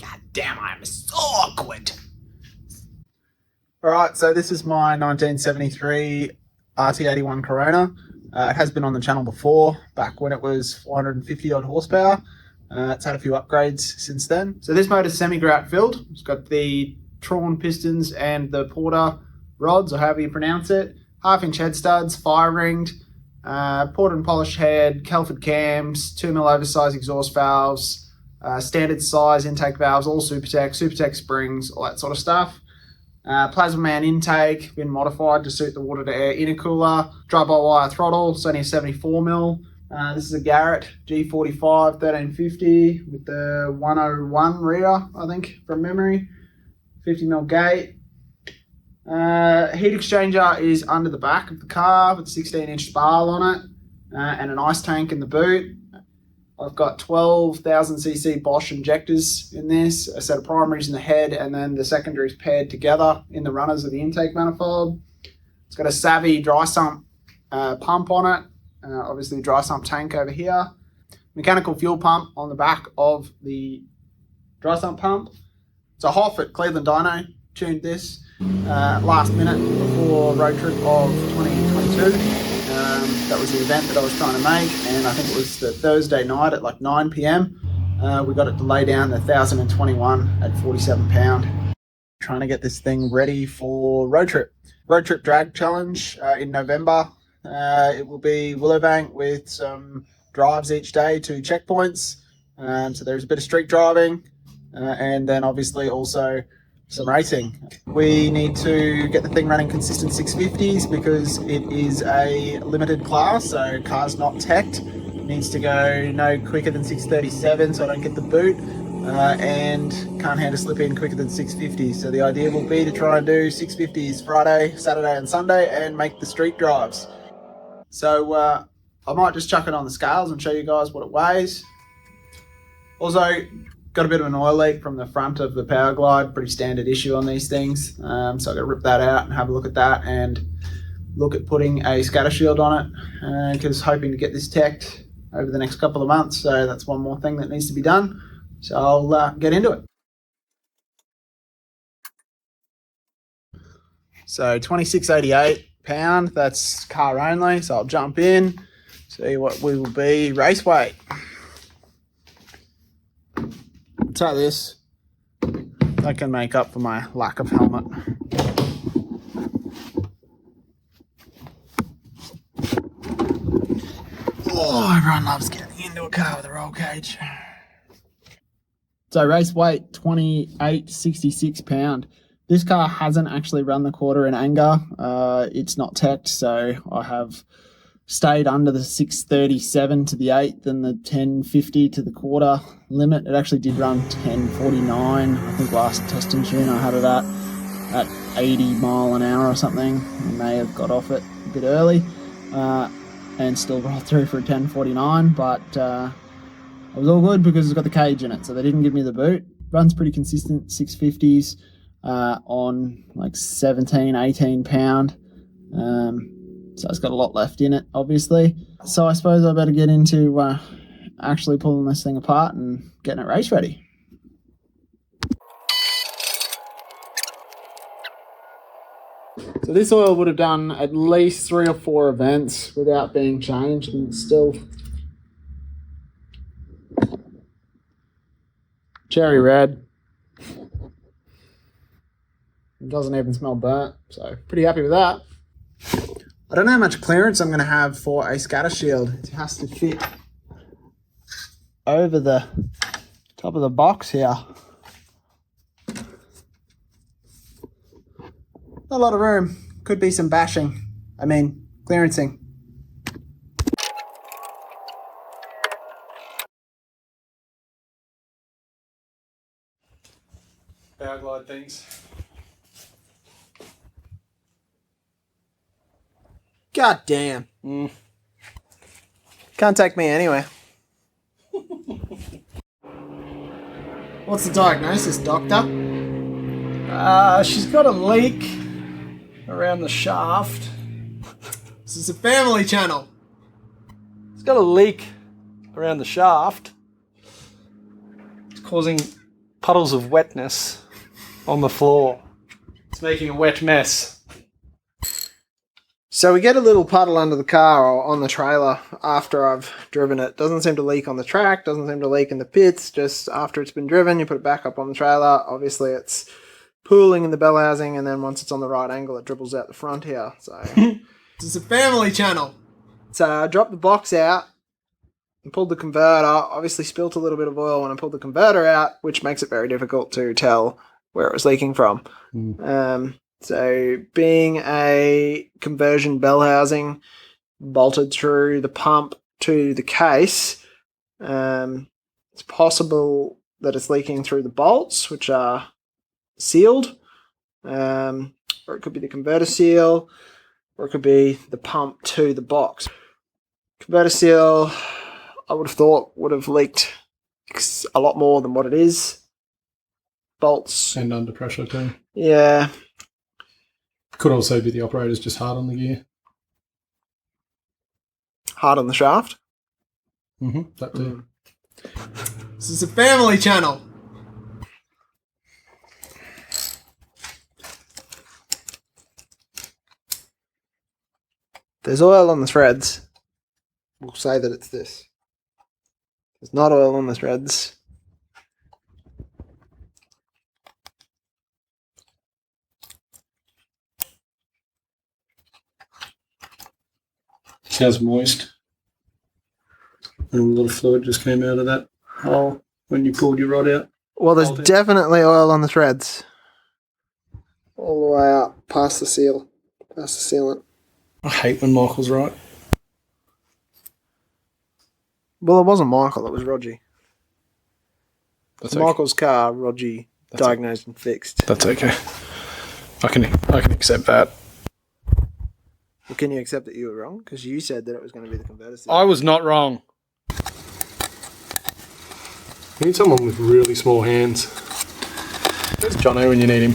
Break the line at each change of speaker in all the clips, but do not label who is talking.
God damn, I am so awkward.
Alright, so this is my 1973 RT81 Corona. It has been on the channel before, back when it was 450 odd horsepower. It's had a few upgrades since then. So this motor's semi-grout filled. It's got the Trawn pistons and the Porter rods, or however you pronounce it. 1/2-inch head studs, fire ringed, ported and polished head, Kelford cams, 2mm oversized exhaust valves, standard size intake valves, all Supertech springs, all that sort of stuff. Plasma man intake, been modified to suit the water to air intercooler. Drive-by-wire throttle, it's only a 74mm. This is a Garrett G45 1350 with the 101 rear, I think, from memory. 50mm gate. Heat exchanger is under the back of the car with a 16-inch spal on it, and an ice tank in the boot. I've got 12,000cc Bosch injectors in this, a set of primaries in the head, and then the secondaries paired together in the runners of the intake manifold. It's got a Savvy dry sump pump on it, obviously a dry sump tank over here. Mechanical fuel pump on the back of the dry sump pump. It's a Hoff at Cleveland Dyno, tuned this last minute before road trip of 2022. That was the event that I was trying to make, and I think it was the Thursday night at like 9 p.m. We got it to lay down the 1021 at 47 pound. Trying to get this thing ready for road trip. Road trip drag challenge in November. It will be Willowbank with some drives each day to checkpoints. So there's a bit of street driving, and then obviously also some racing. We need to get the thing running consistent 650s because it is a limited class, so car's not teched. It needs to go no quicker than 637 so I don't get the boot, and can't handle slip in quicker than 650s. So the idea will be to try and do 650s Friday, Saturday and Sunday and make the street drives. So I might just chuck it on the scales and show you guys what it weighs. Also, got a bit of an oil leak from the front of the Powerglide, pretty standard issue on these things. So I've got to rip that out and have a look at that and look at putting a scatter shield on it, because hoping to get this teched over the next couple of months. So that's one more thing that needs to be done. So I'll get into it. So 2688 pound, that's car only. So I'll jump in, see what we will be race weight. Try this. I can make up for my lack of helmet. Oh, everyone loves getting into a car with a roll cage. So race weight 2866 pound. This car hasn't actually run the quarter in anger. It's not teched, so I have stayed under the 637 to the 8th and the 1050 to the quarter limit. It actually did run 1049. I think last testing tune I had it at 80 mile an hour or something. I may have got off it a bit early and still rolled through for a 1049, but it was all good because it's got the cage in it, so they didn't give me the boot. Runs pretty consistent 650s on like 17, 18 pound. So it's got a lot left in it, obviously. So I suppose I better get into actually pulling this thing apart and getting it race ready. So this oil would have done at least 3 or 4 events without being changed, and it's still cherry red. It doesn't even smell burnt, so pretty happy with that. I don't know how much clearance I'm going to have for a scatter shield. It has to fit over the top of the box here. Not a lot of room. Could be some bashing. I mean, clearancing. Powerglide things. God damn. Can't take me anywhere. What's the diagnosis, doctor?
She's got a leak around the shaft.
This is a family channel.
It's got a leak around the shaft. It's causing puddles of wetness on the floor. It's making a wet mess. So we get a little puddle under the car or on the trailer after I've driven it. Doesn't seem to leak on the track, doesn't seem to leak in the pits. Just after it's been driven, you put it back up on the trailer. Obviously, it's pooling in the bell housing, and then once it's on the right angle, it dribbles out the front here. So this is a family channel. So I dropped the box out and pulled the converter. Obviously, spilt a little bit of oil when I pulled the converter out, which makes it very difficult to tell where it was leaking from. So being a conversion bell housing bolted through the pump to the case, it's possible that it's leaking through the bolts, which are sealed, or it could be the converter seal, or it could be the pump to the box. Converter seal, I would have thought, would have leaked a lot more than what it is. Bolts.
And under pressure too.
Yeah.
Could also be the operator's just hard on the gear.
Hard on the shaft.
That too.
This is a family channel. There's oil on the threads. We'll say that it's this. There's not oil on the threads.
Sounds moist. And a lot of fluid just came out of that hole when you pulled your rod out.
Well, there's definitely oil on the threads. All the way up, past the seal. Past the sealant.
I hate when Michael's right.
Well, it wasn't Michael, it was Rogie.
That's
Michael's car, Rogie diagnosed and fixed.
That's okay. I can accept that.
Well, can you accept that you were wrong? Because you said that it was going to be the converter seal.
I was not wrong. You need someone with really small hands. There's Jono when you need him.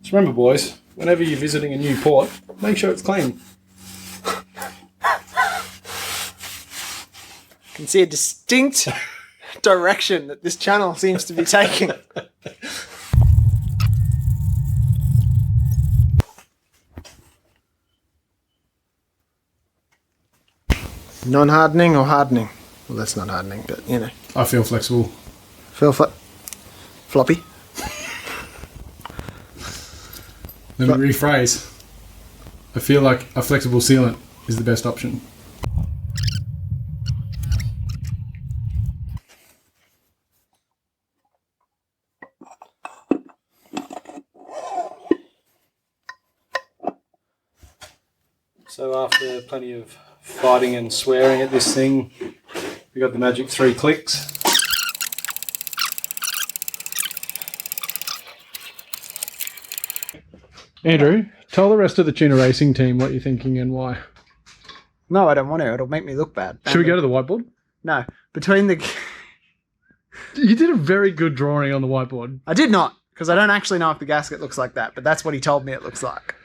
Just remember, boys, whenever you're visiting a new port, make sure it's clean.
You can see a distinct direction that this channel seems to be taking. Non-hardening or hardening? Well, that's not hardening, but, you know.
I feel flexible.
Feel floppy?
Let me rephrase. I feel like a flexible sealant is the best option. So after plenty of fighting and swearing at this thing, we got the magic 3 clicks. Andrew, tell the rest of the Tuna Racing team what you're thinking and why.
No, I don't want to. It'll make me look bad.
Should we go to the whiteboard?
No. Between the...
You did a very good drawing on the whiteboard.
I did not, because I don't actually know if the gasket looks like that, but that's what he told me it looks like.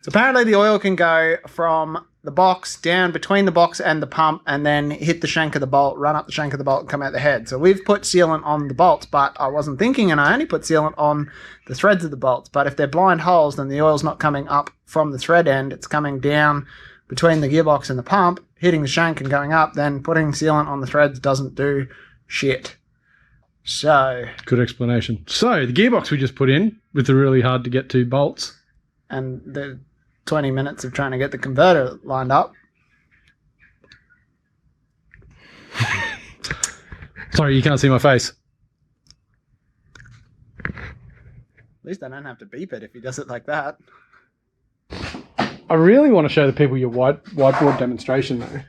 So apparently the oil can go from the box down between the box and the pump and then hit the shank of the bolt, run up the shank of the bolt and come out the head. So we've put sealant on the bolts, but I wasn't thinking, and I only put sealant on the threads of the bolts. But if they're blind holes, then the oil's not coming up from the thread end. It's coming down between the gearbox and the pump, hitting the shank and going up. Then putting sealant on the threads doesn't do shit. So...
Good explanation. So the gearbox we just put in with the really hard to get to bolts.
And the 20 minutes of trying to get the converter lined up.
Sorry, you can't see my face.
At least I don't have to beep it if he does it like that.
I really want to show the people your whiteboard demonstration though.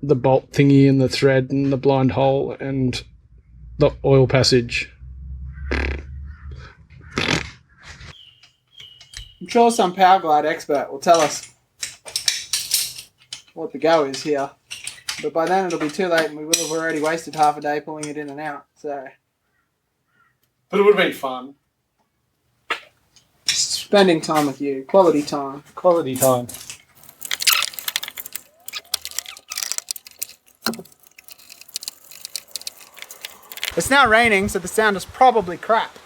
The bolt thingy and the thread and the blind hole and the oil passage.
I'm sure some Powerglide expert will tell us what the go is here. But by then it'll be too late and we will have already wasted half a day pulling it in and out. So,
But it would have been fun.
spending time with you. Quality time.
Quality time.
It's now raining, so the sound is probably crap.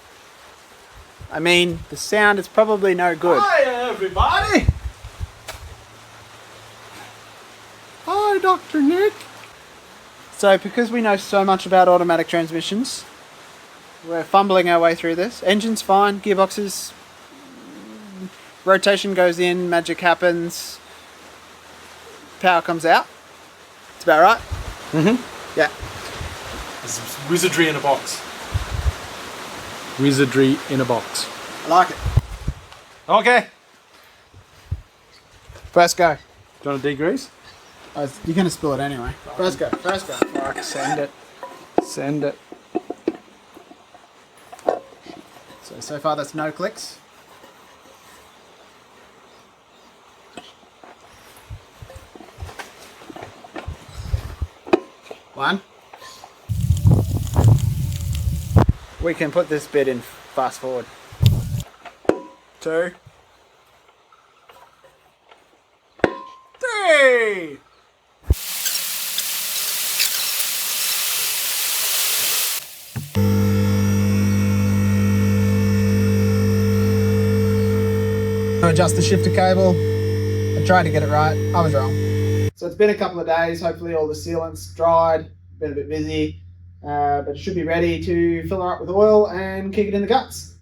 I mean, the sound is probably no good.
Hi, everybody! Hi, Dr. Nick!
So, because we know so much about automatic transmissions, we're fumbling our way through this. Engine's fine, gearboxes, rotation goes in, magic happens, power comes out. It's about right?
Mm-hmm.
Yeah.
This is wizardry in a box. Wizardry in a box.
I like it.
Okay.
First go.
Do you want to degrease?
You're going to spill it anyway. First go. First go.
Fuck, send it. Send it.
So far that's no clicks. One. We can put this bit in fast forward. Two. Three. Adjust the shifter cable. I tried to get it right. I was wrong. So it's been a couple of days. Hopefully all the sealant's dried. Been a bit busy. But it should be ready to fill her up with oil and kick it in the guts.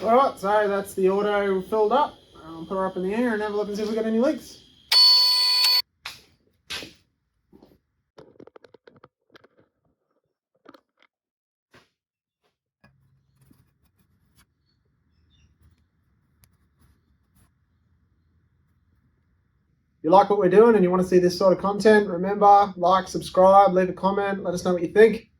Alright, so that's the auto filled up. I'll put her up in the air and have a look and see if we got any leaks. If you like what we're doing and you want to see this sort of content, remember, like, subscribe, leave a comment, let us know what you think.